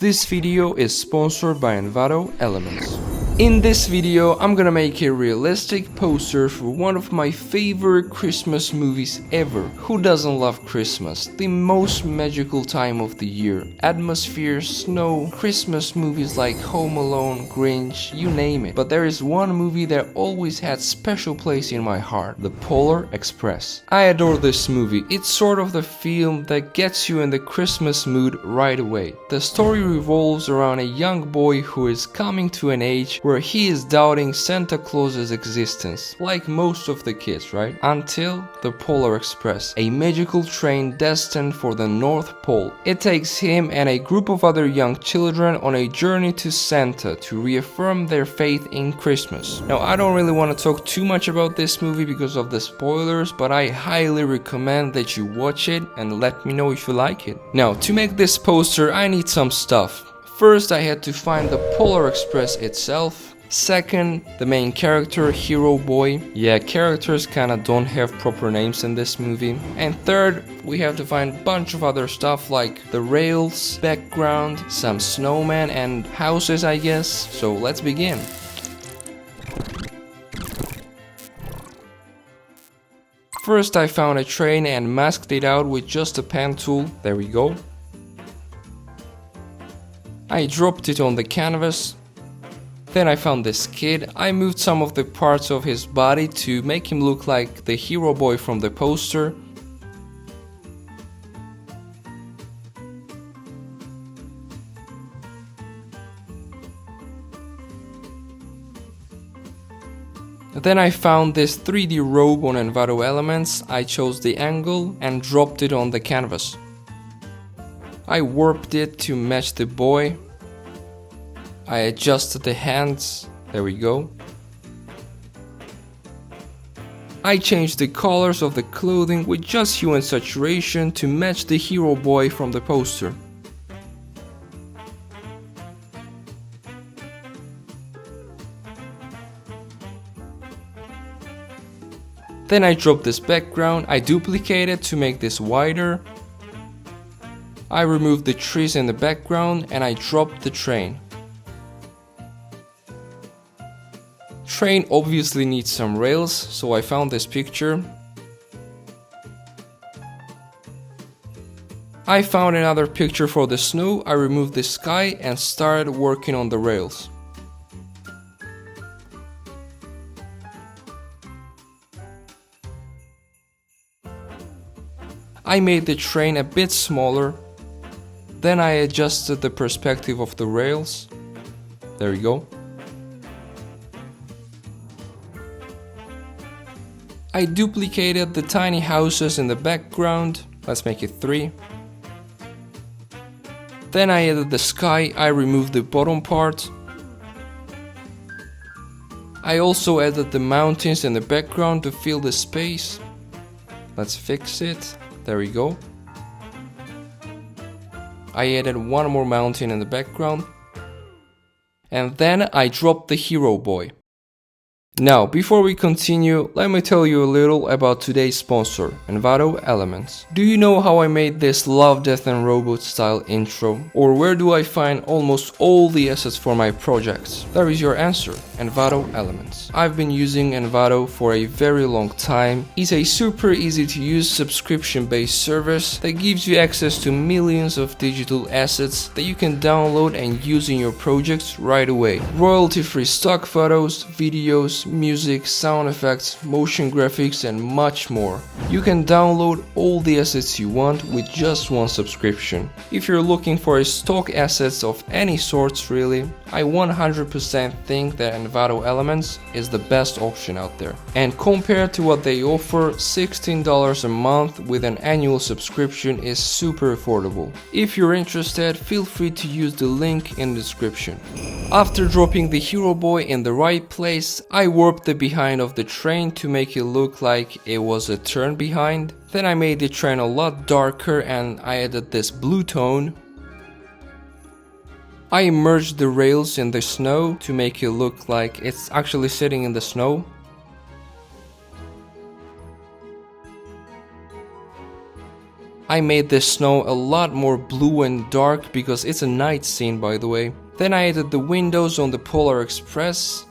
This video is sponsored by Envato Elements. In this video, I'm gonna make a realistic poster for one of my favorite Christmas movies ever. Who doesn't love Christmas? The most magical time of the year. Atmosphere, snow, Christmas movies like Home Alone, Grinch, you name it. But there is one movie that always had special place in my heart, The Polar Express. I adore this movie. It's sort of the film that gets you in the Christmas mood right away. The story revolves around a young boy who is coming to an age where he is doubting Santa Claus's existence, like most of the kids, right? Until the Polar Express, a magical train destined for the North Pole. It takes him and a group of other young children on a journey to Santa to reaffirm their faith in Christmas. Now, I don't really want to talk too much about this movie because of the spoilers, but I highly recommend that you watch it and let me know if you like it. Now, to make this poster, I need some stuff. First, I had to find the Polar Express itself. Second, the main character, Hero Boy. Yeah, characters kinda don't have proper names in this movie. And third, we have to find a bunch of other stuff like the rails, background, some snowmen and houses, I guess. So let's begin. First, I found a train and masked it out with just a pen tool. There we go. I dropped it on the canvas. Then I found this kid. I moved some of the parts of his body to make him look like the hero boy from the poster. Then I found this 3D robe on Envato Elements. I chose the angle and dropped it on the canvas. I warped it to match the boy. I adjusted the hands. There we go. I changed the colors of the clothing with just hue and saturation to match the hero boy from the poster. Then I dropped this background. I duplicated to make this wider. I removed the trees in the background and I dropped the train. Train obviously needs some rails, so I found this picture. I found another picture for the snow. I removed the sky and started working on the rails. I made the train a bit smaller. Then I adjusted the perspective of the rails. There we go. I duplicated the tiny houses in the background. Let's make it 3. Then I added the sky. I removed the bottom part. I also added the mountains in the background to fill the space. Let's fix it. There we go. I added one more mountain in the background. And then I dropped the hero boy. Now, before we continue, let me tell you a little about today's sponsor, Envato Elements. Do you know how I made this Love, Death and Robots style intro? Or where do I find almost all the assets for my projects? There is your answer, Envato Elements. I've been using Envato for a very long time. It's a super easy to use subscription-based service that gives you access to millions of digital assets that you can download and use in your projects right away. Royalty-free stock photos, videos, music, sound effects, motion graphics and much more. You can download all the assets you want with just one subscription. If you're looking for a stock assets of any sorts really, I 100% think that Envato Elements is the best option out there. And compared to what they offer, $16 a month with an annual subscription is super affordable. If you're interested, feel free to use the link in the description. After dropping the hero boy in the right place, I warped the behind of the train to make it look like it was a turn behind. Then I made the train a lot darker and I added this blue tone. I immersed the rails in the snow to make it look like it's actually sitting in the snow. I made the snow a lot more blue and dark because it's a night scene, by the way. Then I added the windows on the polarexpress.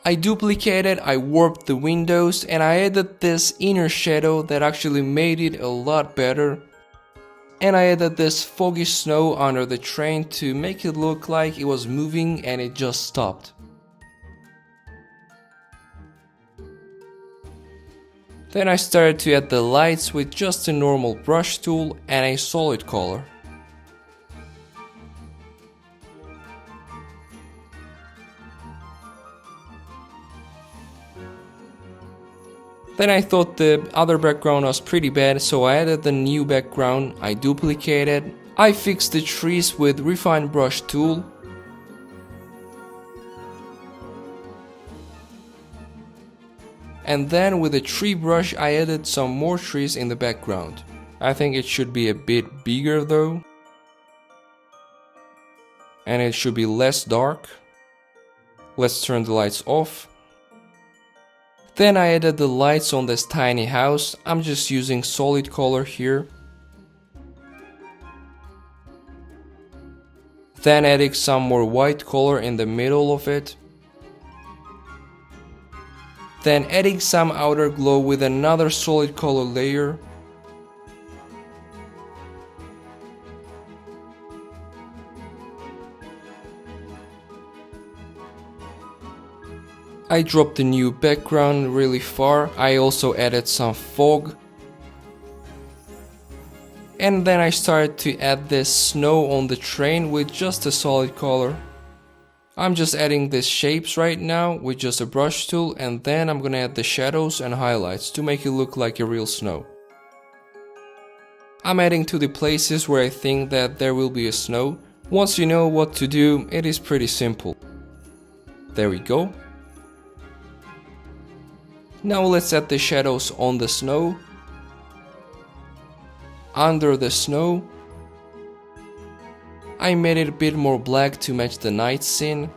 I duplicated, I warped the windows, and I added this inner shadow that actually made it a lot better. And I added this foggy snow under the train to make it look like it was moving and it just stopped. Then I started to add the lights with just a normal brush tool and a solid color. Then I thought the other background was pretty bad, so I added the new background, I duplicated, I fixed the trees with refined brush tool. And then with a tree brush I added some more trees in the background. I think it should be a bit bigger though. And it should be less dark. Let's turn the lights off. Then I added the lights on this tiny house. I'm just using solid color here. Then adding some more white color in the middle of it. Then adding some outer glow with another solid color layer. I dropped the new background really far. I also added some fog. And then I started to add this snow on the train with just a solid color. I'm just adding these shapes right now with just a brush tool, and then I'm gonna add the shadows and highlights to make it look like a real snow. I'm adding to the places where I think that there will be a snow. Once you know what to do, it is pretty simple. There we go. Now let's add the shadows on the snow, under the snow. I made it a bit more black to match the night scene.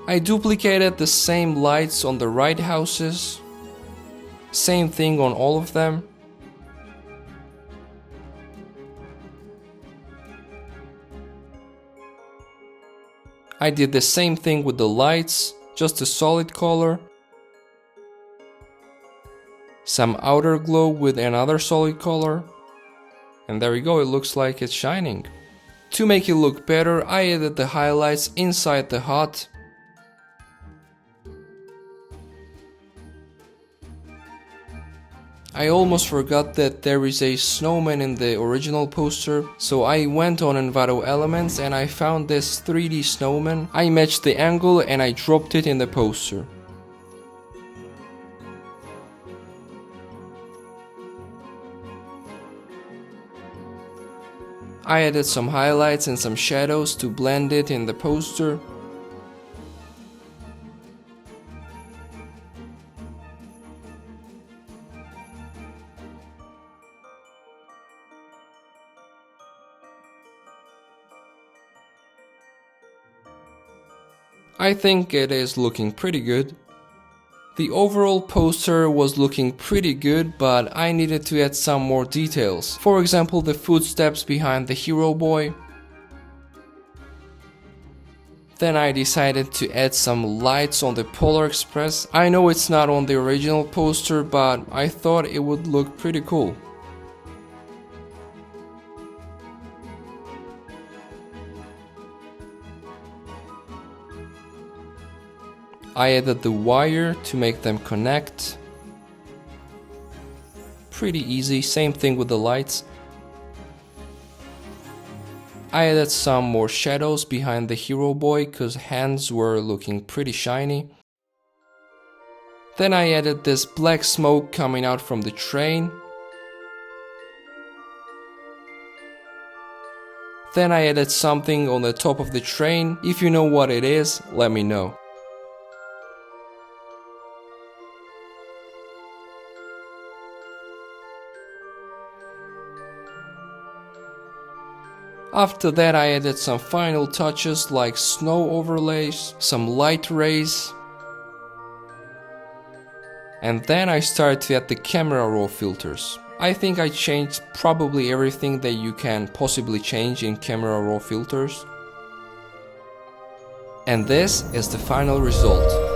I duplicated the same lights on the right houses. Same thing on all of them. I did the same thing with the lights. Just a solid color, some outer glow with another solid color, and there we go, it looks like it's shining. To make it look better, I added the highlights inside the hut. I almost forgot that there is a snowman in the original poster, so I went on Envato Elements and I found this 3D snowman. I matched the angle and I dropped it in the poster. I added some highlights and some shadows to blend it in the poster. I think it is looking pretty good. The overall poster was looking pretty good, but I needed to add some more details. For example, the footsteps behind the hero boy. Then I decided to add some lights on the polarexpress. I know it's not on the original poster, but I thought it would look pretty cool. I added the wire to make them connect. Pretty easy, same thing with the lights. I added some more shadows behind the hero boy cause hands were looking pretty shiny. Then I added this black smoke coming out from the train. Then I added something on the top of the train. If you know what it is, let me know. After that I added some final touches like snow overlays, some light rays, and then I started to add the camera raw filters. I think I changed probably everything that you can possibly change in camera raw filters. And this is the final result.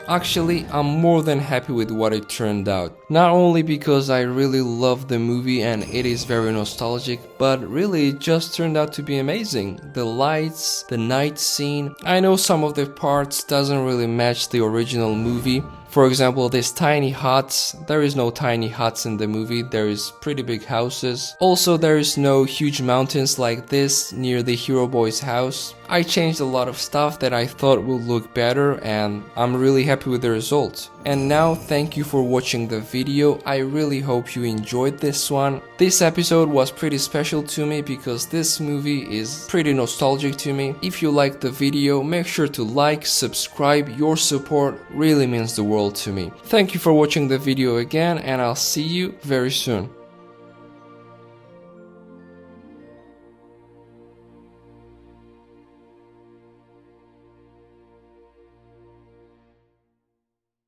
Actually, I'm more than happy with what it turned out. Not only because I really love the movie and it is very nostalgic, but really it just turned out to be amazing. The lights, the night scene. I know some of the parts doesn't really match the original movie. For example, this tiny huts. There is no tiny huts in the movie, there is pretty big houses. Also, there is no huge mountains like this near the hero boy's house. I changed a lot of stuff that I thought would look better and I'm really happy with the result. And now, thank you for watching the video. I really hope you enjoyed this one. This episode was pretty special to me because this movie is pretty nostalgic to me. If you liked the video, make sure to like, subscribe. Your support really means the world to me. Thank you for watching the video again, and I'll see you very soon.